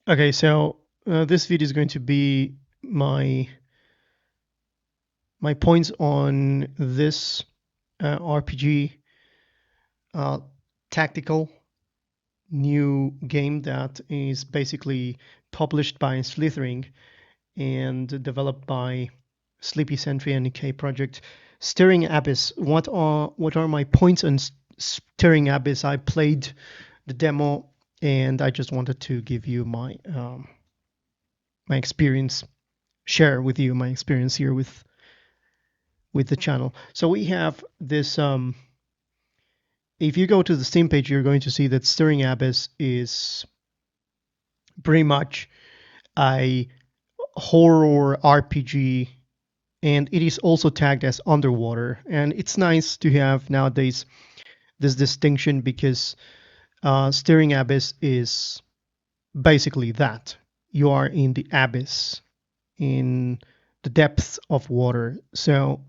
Okay, so this video is going to be my points on this RPG uh, tactical new game that is basically published by Slithering and developed by Sleepy Sentry and K Project. Stirring Abyss. What are my points on Stirring Abyss? I played the demo and I just wanted to give you my experience, share with you my experience here with the channel. So we have this. If you go to the Steam page, you're going to see that Stirring Abyss is pretty much a horror RPG, and it is also tagged as underwater. And it's nice to have nowadays this distinction because Stirring Abyss is basically that. You are in the abyss, in the depths of water. So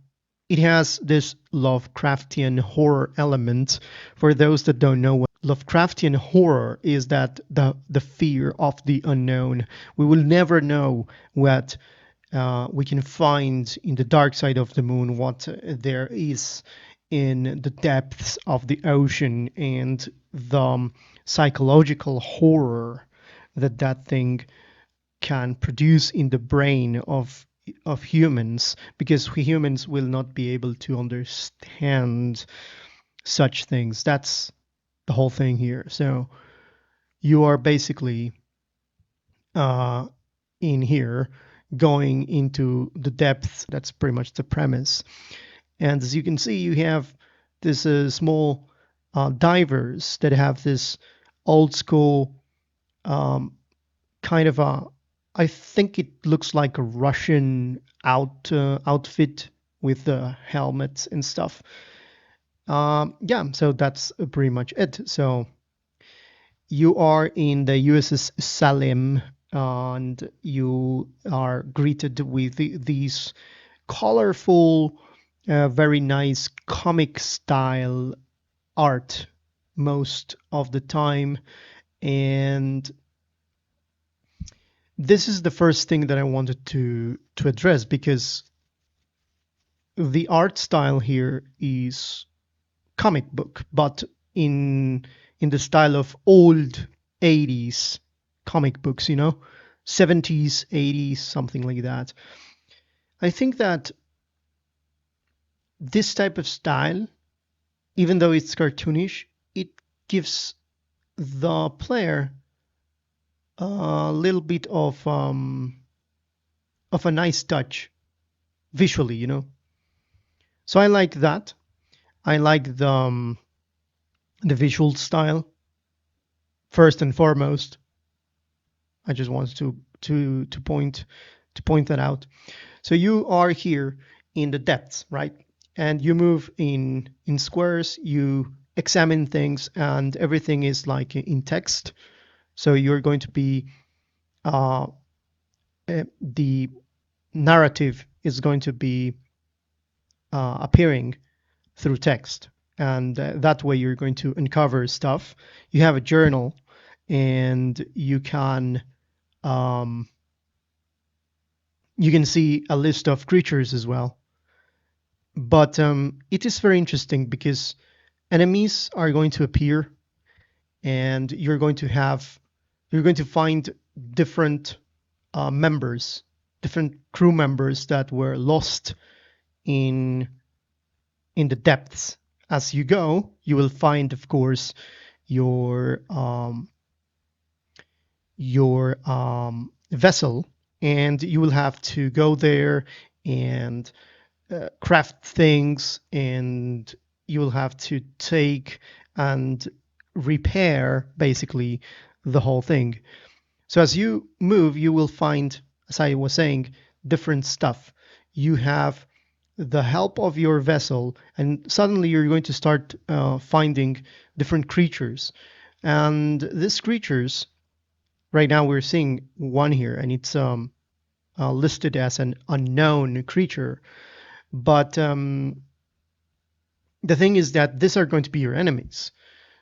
it has this Lovecraftian horror element. For those that don't know, what Lovecraftian horror is, that the fear of the unknown. We will never know what we can find in the dark side of the moon, what there is in the depths of the ocean, and the psychological horror that that thing can produce in the brain of humans, because we humans will not be able to understand such things. That's the whole thing here. So you are basically uh, in here going into the depths. That's pretty much the premise. And as you can see, you have this small divers that have this old school um, kind of a, I think it looks like a Russian outfit with the helmets and stuff. Yeah, so that's pretty much it. So you are in the USS Salem, and you are greeted with these colorful, very nice comic style art most of the time. And this is the first thing that I wanted to address, because the art style here is comic book, but in the style of old 80s comic books, 70s, 80s, something like that. I think that this type of style, even though it's cartoonish, it gives the player a little bit of a nice touch visually. So I like that. I like the visual style first and foremost. I just wanted to point that out. So you are here in the depths, right? And you move in squares. You examine things, and everything is like in text. So you're going to be uh, the narrative is going to be appearing through text, and that way you're going to uncover stuff. You have a journal, and um, you can see a list of creatures as well. But it is very interesting because enemies are going to appear, and you're going to find different members, different crew members that were lost in in the depths. As you go, you will find, of course, your vessel, and you will have to go there and craft things, and you will have to take and repair basically the whole thing. So as you move, you will find, as I was saying, different stuff. You have the help of your vessel, and suddenly you're going to start finding different creatures. And these creatures, right now we're seeing one here, and it's listed as an unknown creature. But the thing is that these are going to be your enemies.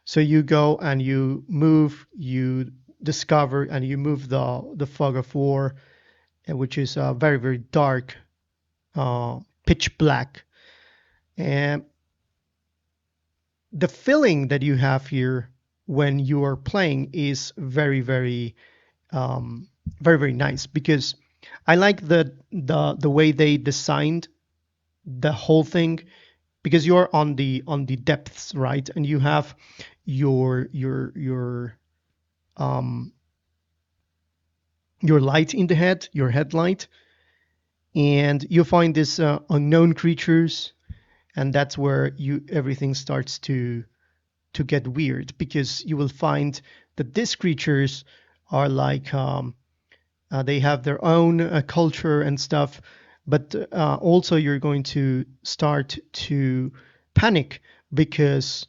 So you go and you move, you discover and you move the fog of war, which is very very dark, pitch black, and the feeling that you have here when you are playing is very very very very nice, because I like the way they designed the whole thing, because you're on the depths, right? And you have your um your light in the head, your headlight, and you find these unknown creatures, and that's where you everything starts to get weird, because you will find that these creatures are like they have their own culture and stuff, but also you're going to start to panic, because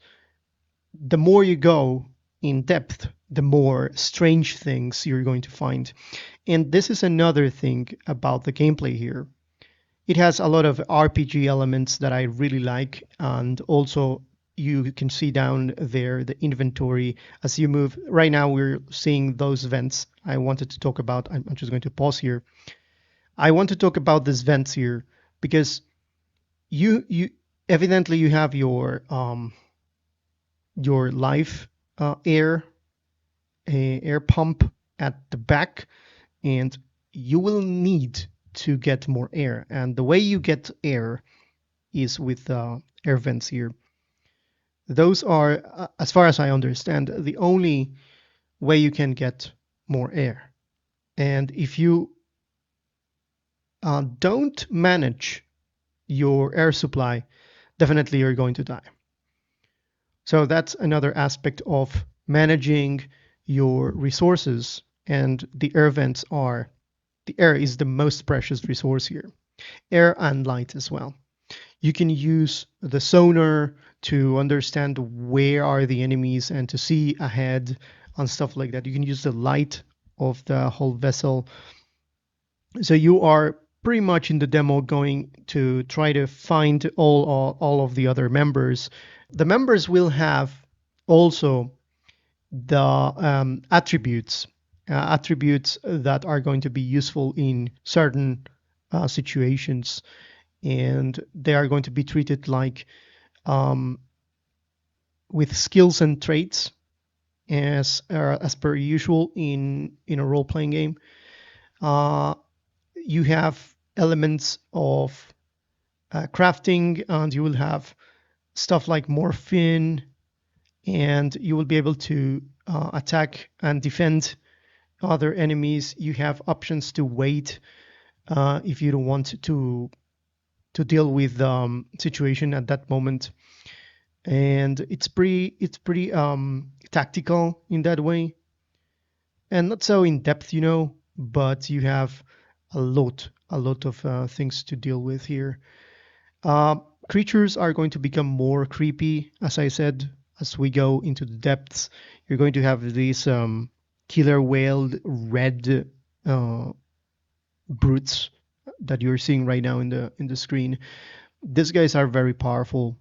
the more you go in depth, the more strange things you're going to find. And this is another thing about the gameplay here. It has a lot of RPG elements that I really like, and also you can see down there the inventory as you move. Right now we're seeing those vents I wanted to talk about. I'm just going to pause here. I want to talk about these vents here because you evidently you have your life air pump at the back, and you will need to get more air. And the way you get air is with air vents here. Those are, as far as I understand, the only way you can get more air. And if you don't manage your air supply, definitely you're going to die. So that's another aspect of managing your resources. And the air vents are, the air is the most precious resource here. Air and light as well. You can use the sonar to understand where are the enemies and to see ahead and stuff like that. You can use the light of the whole vessel. So you are pretty much in the demo going to try to find all of the other members. The members will have also the attributes that are going to be useful in certain situations, and they are going to be treated like with skills and traits as per usual in a role playing game. You have elements of crafting, and you will have stuff like morphine, and you will be able to attack and defend other enemies. You have options to wait if you don't want to deal with the situation at that moment, and it's pretty tactical in that way, and not so in depth, but you have a lot of things to deal with here. uh, Creatures are going to become more creepy, as I said, as we go into the depths. You're going to have these killer whale red uh, brutes that you're seeing right now in the screen. These guys are very powerful.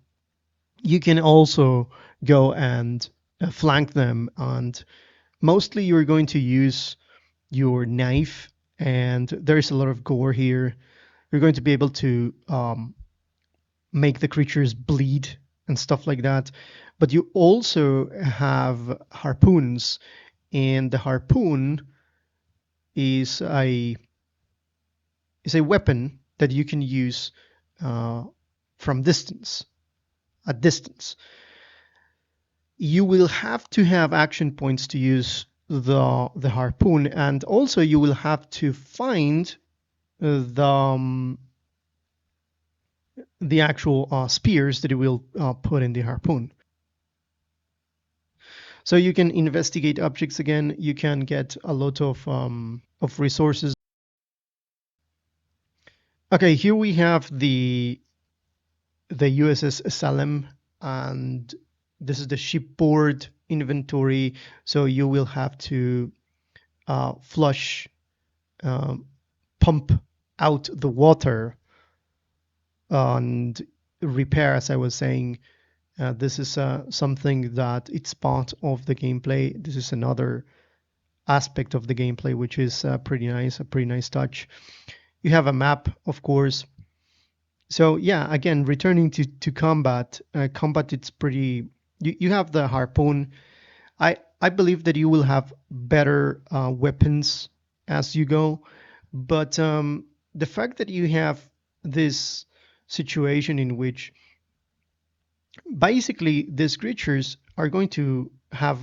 You can also go and flank them, and mostly you're going to use your knife, and there's a lot of gore here. You're going to be able to make the creatures bleed and stuff like that. But you also have harpoons, and the harpoon is a weapon that you can use from distance. At distance, you will have to have action points to use the harpoon, and also you will have to find the actual spears that you will put in the harpoon. So you can investigate objects again. You can get a lot of resources. Okay, here we have the USS Salem, and this is the shipboard inventory. So you will have to flush, pump out the water and repair, as I was saying. This is something that it's part of the gameplay. This is another aspect of the gameplay, which is pretty nice, a pretty nice touch. You have a map, of course. So yeah, again, returning to combat, combat it's pretty. You have the harpoon. I believe that you will have better weapons as you go, but the fact that you have this situation in which basically these creatures are going to have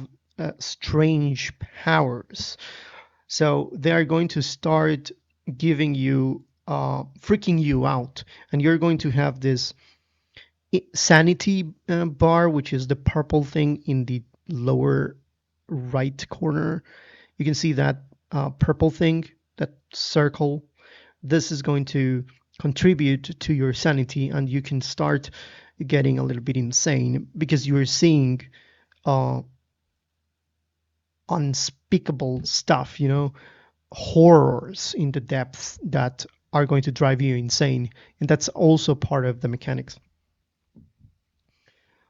strange powers. So they are going to start giving you, freaking you out, and you're going to have this sanity bar, which is the purple thing in the lower right corner. You can see that purple thing, that circle. This is going to contribute to your sanity, and you can start getting a little bit insane because you're seeing uh, unspeakable stuff, horrors in the depths that are going to drive you insane. And that's also part of the mechanics.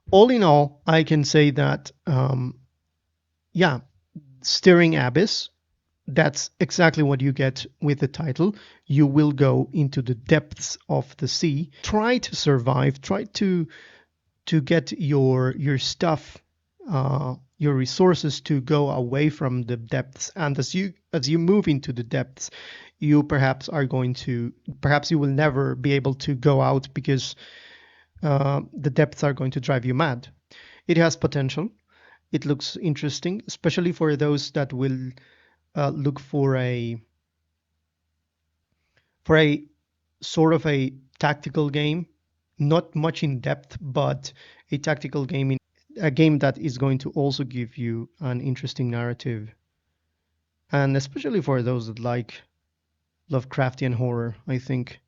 All in all, I can say that, yeah, Stirring Abyss, that's exactly what you get with the title. You will go into the depths of the sea, try to survive, try to get your stuff, your resources to go away from the depths. And as you move into the depths, you perhaps are going to, perhaps you will never be able to go out because the depths are going to drive you mad. It has potential. It looks interesting, especially for those that will look for a sort of a tactical game, not much in depth, but a tactical game, in a game that is going to also give you an interesting narrative, and especially for those that like Lovecraftian horror, I think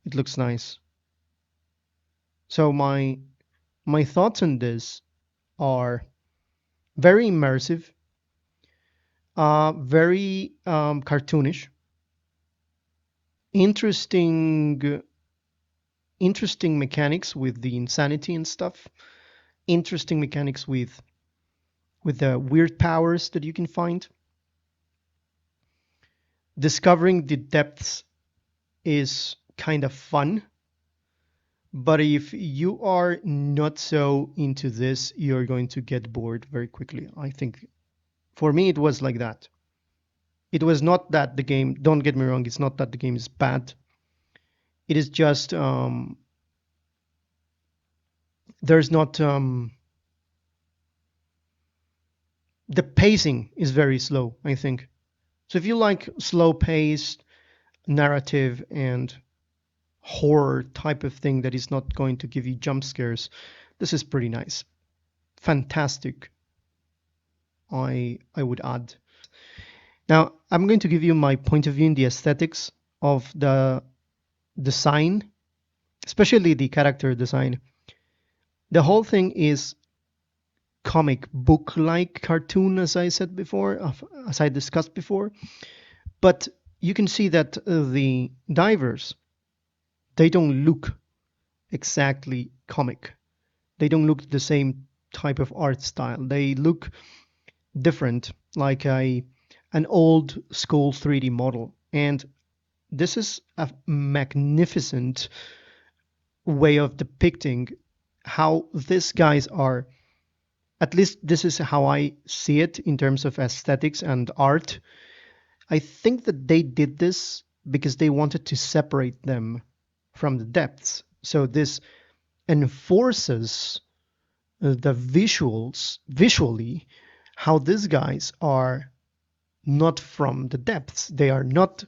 it looks nice. So my thoughts on this are very immersive, very cartoonish, interesting interesting mechanics with the insanity and stuff, interesting mechanics with the weird powers that you can find. Discovering the depths is kind of fun, but if you are not so into this, you're going to get bored very quickly. I think for me it was like that. It was not that the game, don't get me wrong, it's not that the game is bad. It is just there's not the pacing is very slow, I think. So if you like slow paced narrative and horror type of thing that is not going to give you jump scares, this is pretty nice. Fantastic, I would add. Now, I'm going to give you my point of view in the aesthetics of the design, especially the character design. The whole thing is comic book like cartoon, as I said before, as I discussed before. But you can see that the divers, they don't look exactly comic. They don't look the same type of art style. They look different, like an old school 3D model. And this is a magnificent way of depicting how these guys are. At least this is how I see it in terms of aesthetics and art. I think that they did this because they wanted to separate them from the depths. So this enforces the visuals, visually, how these guys are not from the depths. They are not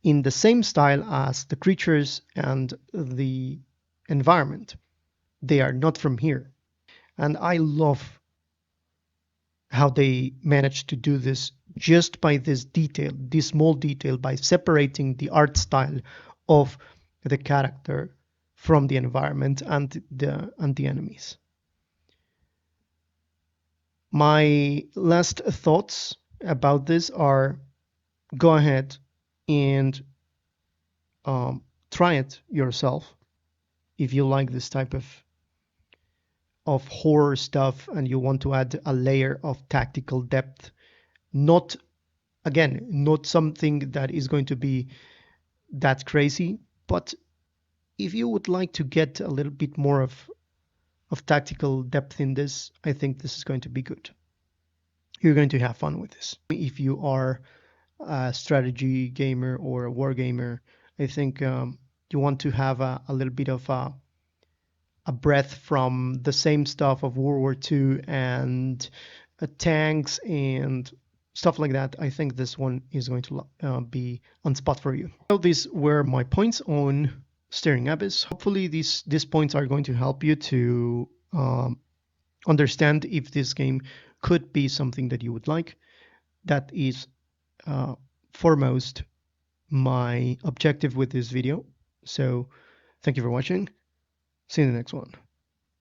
in the same style as the creatures and the environment. They are not from here. And I love how they managed to do this just by this detail, this small detail, by separating the art style of the character from the environment and the enemies. My last thoughts about this are: go ahead and try it yourself if you like this type of horror stuff and you want to add a layer of tactical depth Not, again, not something that is going to be that crazy, but if you would like to get a little bit more of tactical depth in this, I think this is going to be good. You're going to have fun with this. If you are a strategy gamer or a war gamer, I think you want to have a little bit of a breath from the same stuff of World War II and tanks and stuff like that. I think this one is going to be on spot for you. So these were my points on Staring Abyss. Hopefully these points are going to help you to understand if this game could be something that you would like. That is foremost my objective with this video. So thank you for watching. See you in the next one.